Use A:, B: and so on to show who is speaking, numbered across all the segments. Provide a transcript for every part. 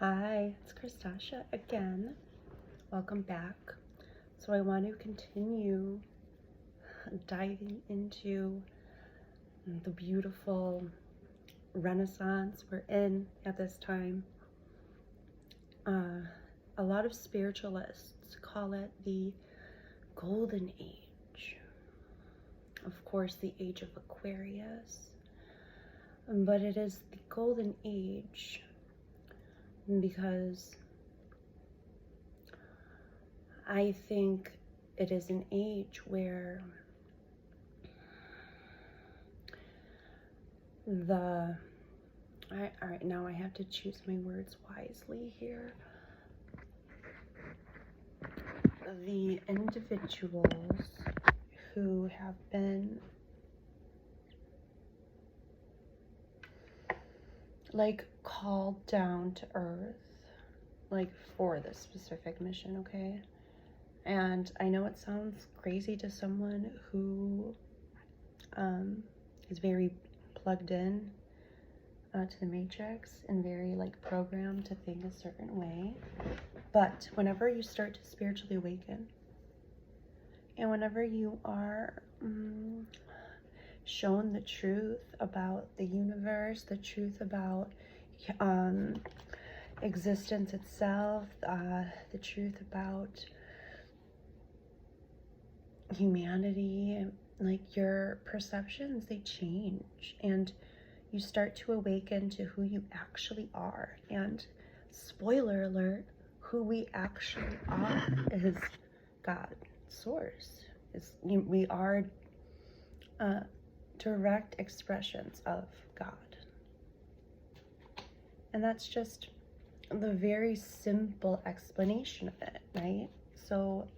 A: Hi, it's Christasha again. Welcome back. So I want to continue diving into the beautiful Renaissance we're in at this time. A lot of spiritualists call it the Golden Age. Of course, the age of Aquarius. But it is the Golden Age because I think it is an age where all right, now I have to choose my words wisely here. The individuals who have been called down to earth, for this specific mission, okay? And I know it sounds crazy to someone who is very plugged in to the matrix and very programmed to think a certain way. But whenever you start to spiritually awaken, and whenever you are shown the truth about the universe, the truth about existence itself, the truth about humanity, your perceptions, they change, and you start to awaken to who you actually are. And spoiler alert, who we actually are is God, source. We are direct expressions of God. And that's just the very simple explanation of it, right? So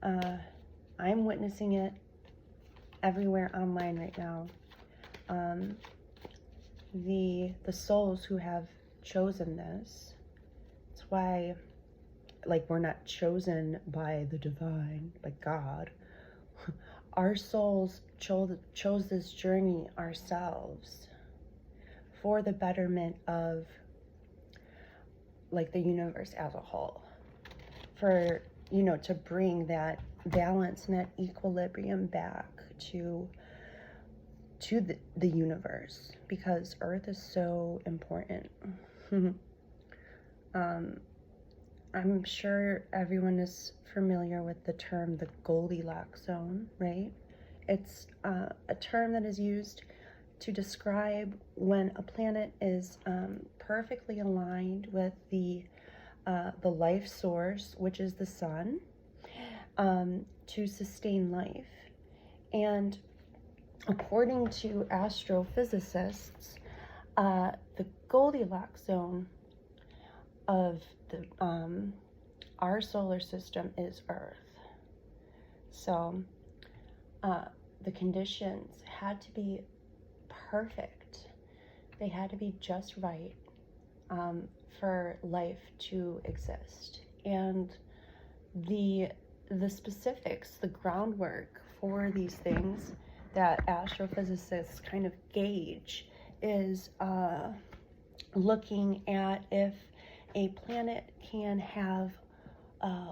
A: I'm witnessing it everywhere online right now. The souls who have chosen this, that's why we're not chosen by the divine, by God. Our souls chose this journey ourselves for the betterment of the universe as a whole, for to bring that balance and that equilibrium back to the universe, because Earth is so important. I'm sure everyone is familiar with the term the Goldilocks zone, right? It's a term that is used to describe when a planet is perfectly aligned with the life source, which is the sun, to sustain life. And according to astrophysicists, the Goldilocks zone of our solar system is Earth. So the conditions had to be perfect. They had to be just right for life to exist. And the specifics, the groundwork for these things that astrophysicists kind of gauge is looking at if a planet can have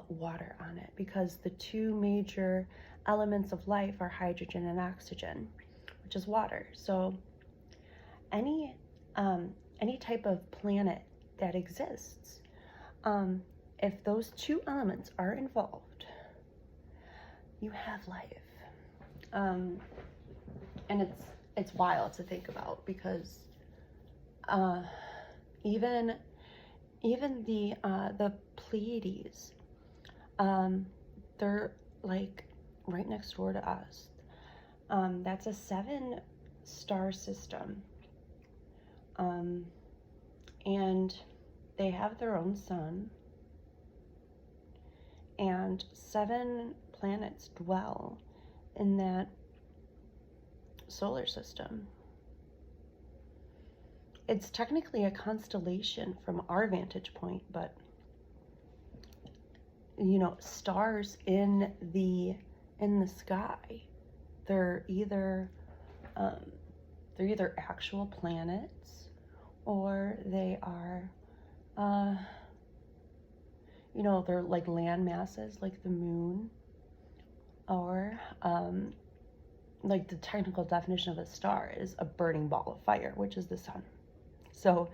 A: water on it, because the two major elements of life are hydrogen and oxygen, which is water. So any type of planet that exists, if those two elements are involved, you have life. And it's wild to think about, because even the Pleiades, they're right next door to us. That's a 7-star system, and they have their own sun, and 7 planets dwell in that solar system. It's technically a constellation from our vantage point, but stars in the sky, they're either actual planets, or they are, you know, they're like land masses, like the moon, or like the technical definition of a star is a burning ball of fire, which is the sun. So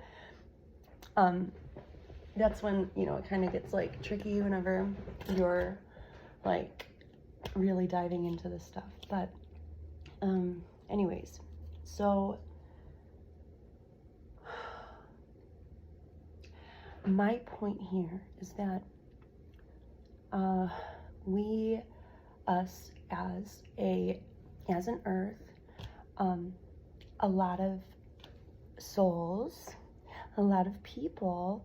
A: that's when, you know, it kind of gets like tricky whenever you're like really diving into this stuff. But anyways, so my point here is that us as an earth, a lot of souls, a lot of people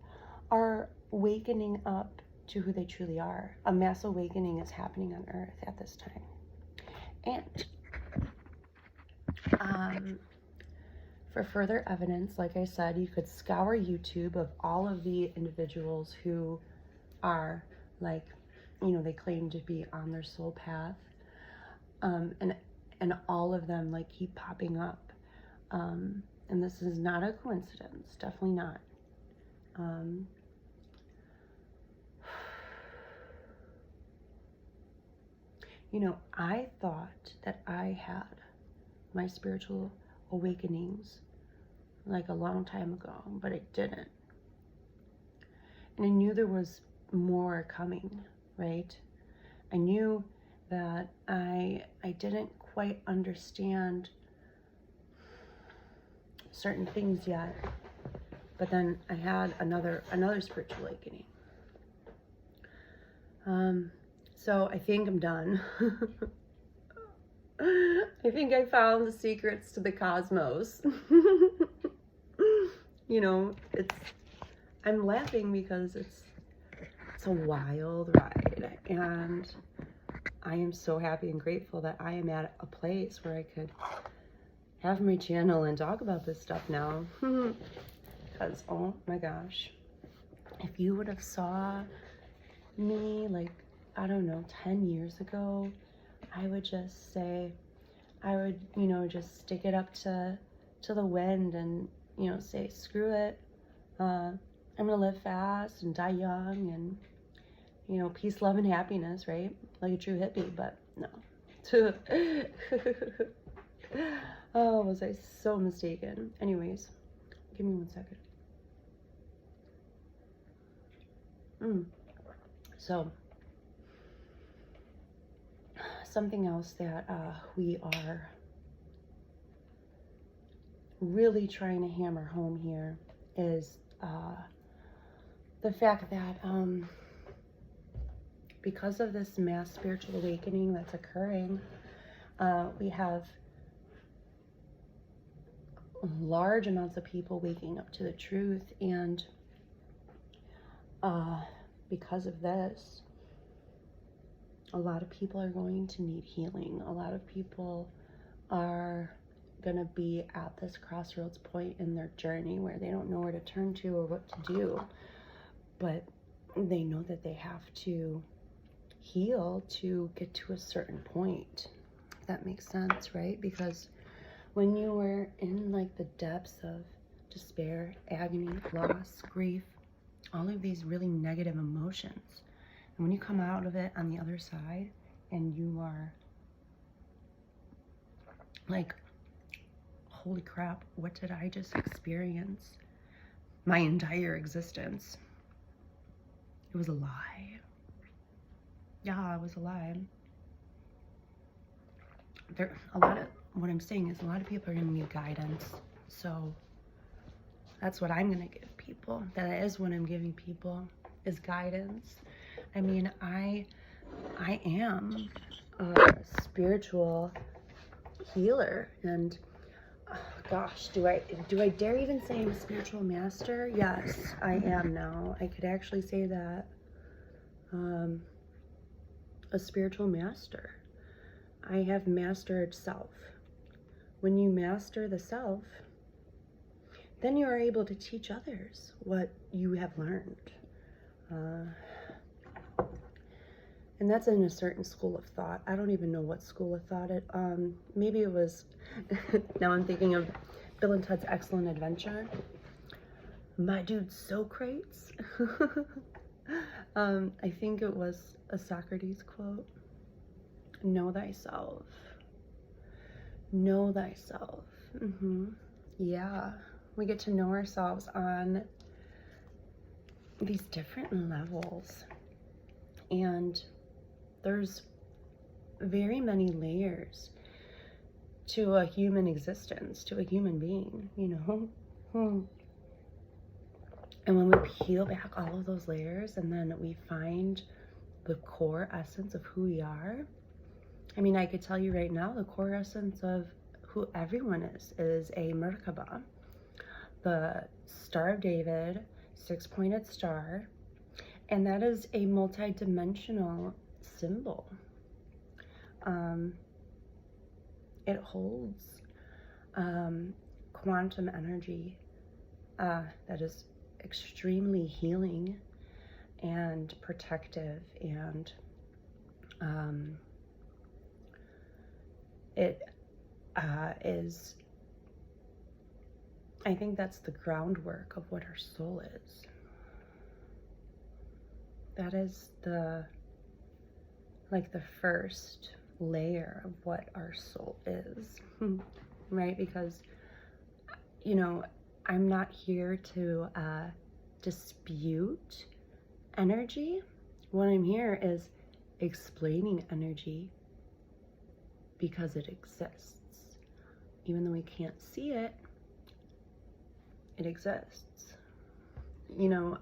A: are wakening up to who they truly are. A mass awakening is happening on earth at this time. And for further evidence, like I said, you could scour YouTube of all of the individuals who are like, you know, they claim to be on their soul path. And all of them like keep popping up. And this is not a coincidence, definitely not. You know, I thought that I had my spiritual awakenings like a long time ago, but it didn't. And I knew there was more coming, right? I knew that I didn't quite understand certain things yet, but then I had another spiritual awakening. So I think I'm done. I think I found the secrets to the cosmos. You know, I'm laughing because it's a wild ride, and I am so happy and grateful that I am at a place where I could have my channel and talk about this stuff now. Because, oh my gosh, if you would have saw me like, I don't know, 10 years ago, I would just say, I would, you know, just stick it up to the wind and, you know, say, screw it. I'm gonna live fast and die young, and, you know, peace, love, and happiness, right? Like a true hippie, but no. Oh, was I so mistaken? Anyways, give me 1 second. So, something else that we are really trying to hammer home here is the fact that because of this mass spiritual awakening that's occurring, we have large amounts of people waking up to the truth, and because of this, a lot of people are going to need healing. A lot of people are going to be at this crossroads point in their journey where they don't know where to turn to or what to do, but they know that they have to heal to get to a certain point. If that makes sense, right? Because when you were in like the depths of despair, agony, loss, grief, all of these really negative emotions, and when you come out of it on the other side and you are like, holy crap, what did I just experience? My entire existence. It was a lie. Yeah, it was a lie. What I'm saying is a lot of people are going to need guidance. So that's what I'm going to give people. That is what I'm giving people, is guidance. I mean, I am a spiritual healer, and oh gosh, do I dare even say I'm a spiritual master? Yes, I am now. I could actually say that. A spiritual master. I have mastered self. When you master the self, then you are able to teach others what you have learned. And that's in a certain school of thought. I don't even know what school of thought it, maybe it was, now I'm thinking of Bill and Ted's Excellent Adventure. my dude Socrates. I think it was a Socrates quote. Know thyself. Know thyself. Yeah, we get to know ourselves on these different levels, and there's very many layers to a human existence, to a human being, you know. And when we peel back all of those layers and then we find the core essence of who we are, I mean, I could tell you right now, the core essence of who everyone is a Merkaba, the Star of David, 6-pointed star, and that is a multi-dimensional symbol. It holds quantum energy that is extremely healing and protective, and it is, I think that's the groundwork of what our soul is. That is the first layer of what our soul is, right? Because, you know, I'm not here to dispute energy. What I'm here is explaining energy because it exists. Even though we can't see it, it exists. You know,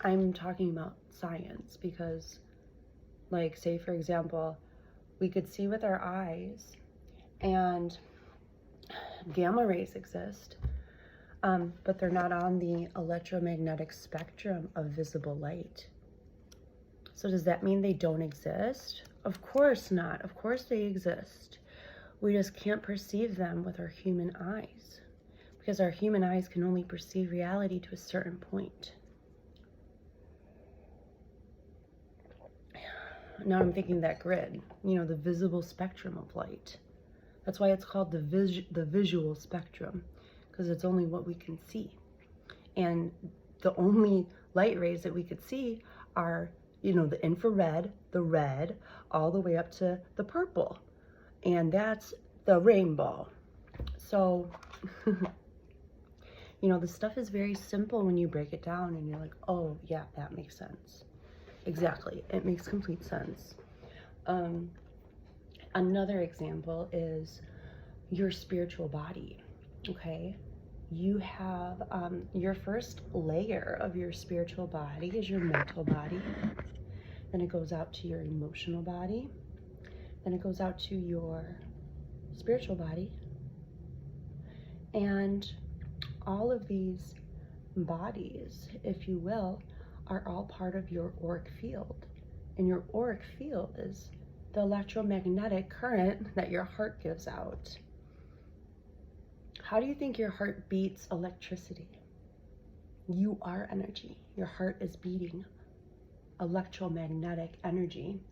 A: I'm talking about science because, like, say for example, we could see with our eyes and gamma rays exist, but they're not on the electromagnetic spectrum of visible light. So does that mean they don't exist? Of course not. Of course they exist. We just can't perceive them with our human eyes, because our human eyes can only perceive reality to a certain point. Now I'm thinking that grid, you know, the visible spectrum of light. That's why it's called the visual spectrum, because it's only what we can see. And the only light rays that we could see are, you know, the infrared, the red, all the way up to the purple. And that's the rainbow. So, you know, the stuff is very simple when you break it down and you're like, oh yeah, that makes sense. Exactly, it makes complete sense. Another example is your spiritual body, okay? You have your first layer of your spiritual body is your mental body. Then it goes out to your emotional body. Then it goes out to your spiritual body. And all of these bodies, if you will, are all part of your auric field. And your auric field is the electromagnetic current that your heart gives out. How do you think your heart beats electricity? You are energy. Your heart is beating electromagnetic energy.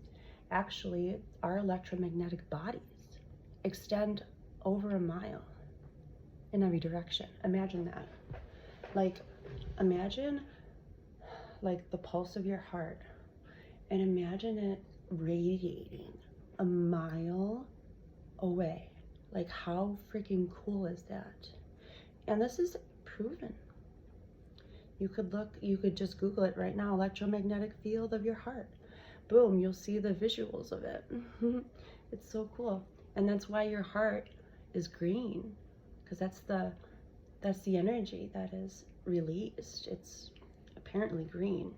A: Actually, our electromagnetic bodies extend over a mile in every direction. Imagine that. Like, imagine like the pulse of your heart, and imagine it radiating a mile away. Like, how freaking cool is that? And this is proven. You could just Google it right now, electromagnetic field of your heart. Boom, you'll see the visuals of it. It's so cool. And that's why your heart is green, because that's the energy that is released. It's apparently green.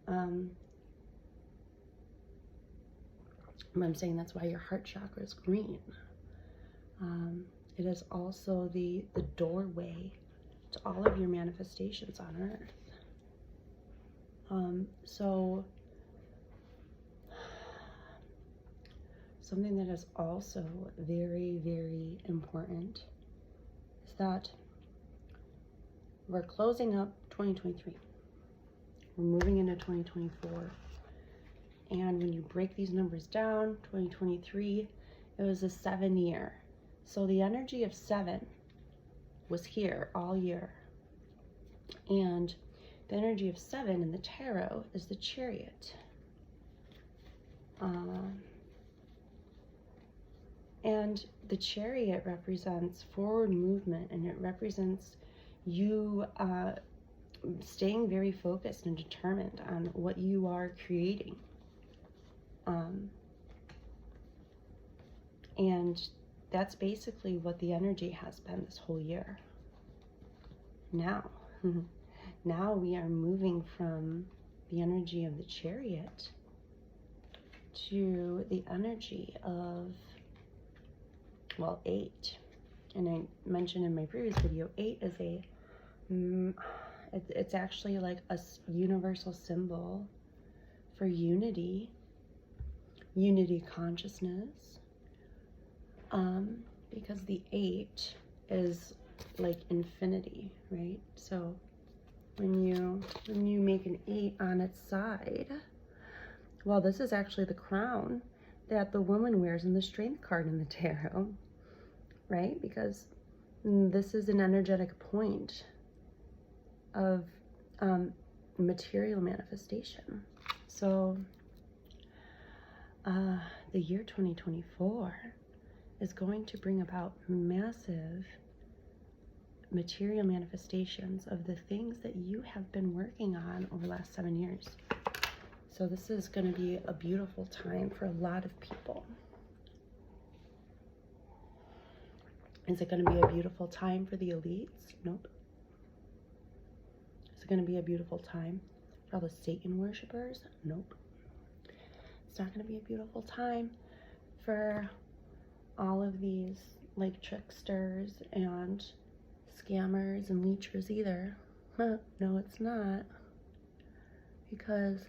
A: I'm saying that's why your heart chakra is green. It is also the doorway to all of your manifestations on earth. So something that is also very, very important is that we're closing up 2023. We're moving into 2024. And when you break these numbers down, 2023, it was a 7 year. So the energy of 7 was here all year. And the energy of 7 in the tarot is the Chariot. And the Chariot represents forward movement, and it represents you staying very focused and determined on what you are creating. And that's basically what the energy has been this whole year. Now, now we are moving from the energy of the Chariot to the energy of, well, 8. And I mentioned in my previous video, 8 is it's actually like a universal symbol for unity consciousness, because the 8 is like infinity, right? So when you make an 8 on its side, well, this is actually the crown that the woman wears in the Strength card in the tarot, right? Because this is an energetic point of material manifestation. So the year 2024 is going to bring about massive material manifestations of the things that you have been working on over the last 7 years. So this is going to be a beautiful time for a lot of people. Is it going to be a beautiful time for the elites? Nope. Is it going to be a beautiful time for all the Satan worshipers? Nope. It's not going to be a beautiful time for all of these like tricksters and scammers and leechers either. No, it's not. Because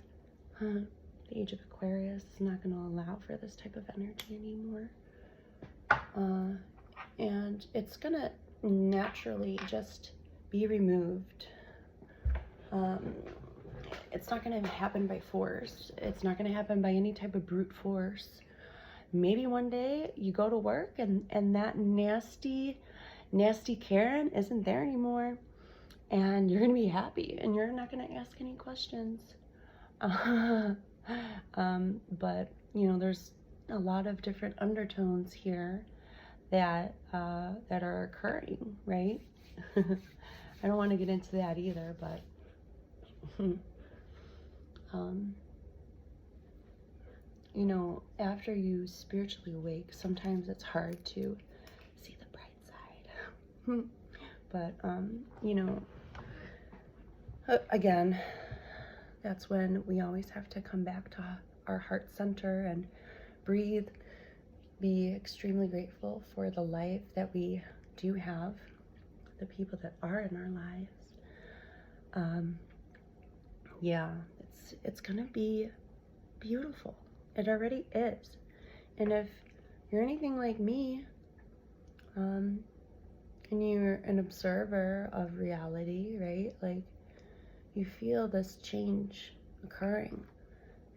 A: the age of Aquarius is not going to allow for this type of energy anymore. And it's going to naturally just be removed. It's not going to happen by force. It's not going to happen by any type of brute force. Maybe one day you go to work and that nasty Karen isn't there anymore, and you're going to be happy and you're not going to ask any questions. But you know, there's a lot of different undertones here that are occurring, right? I don't want to get into that either, but you know, after you spiritually awake, sometimes it's hard to see the bright side. But you know, again, that's when we always have to come back to our heart center and breathe, be extremely grateful for the life that we do have, the people that are in our lives. Yeah, it's gonna be beautiful. It already is. And if you're anything like me, and you're an observer of reality, right? Like, you feel this change occurring,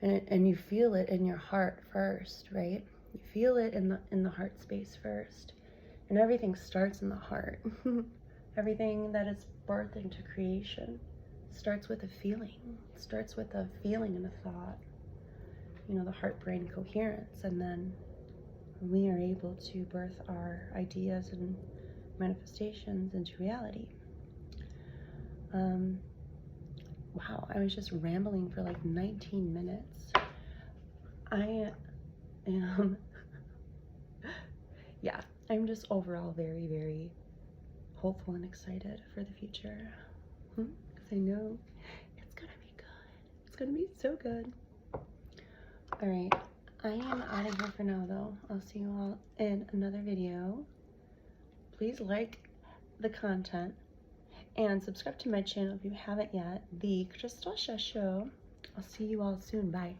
A: and you feel it in your heart first, right? You feel it in the heart space first, and everything starts in the heart. Everything that is birthed into creation starts with a feeling. It starts with a feeling and a thought. You know, the heart-brain coherence, and then we are able to birth our ideas and manifestations into reality. Wow, I was just rambling for like 19 minutes. I am, yeah, I'm just overall very, very hopeful and excited for the future. Because I know it's gonna be good. It's gonna be so good. All right, I am out of here for now though. I'll see you all in another video. Please like the content and subscribe to my channel if you haven't yet. The Crystal Show. I'll see you all soon. Bye.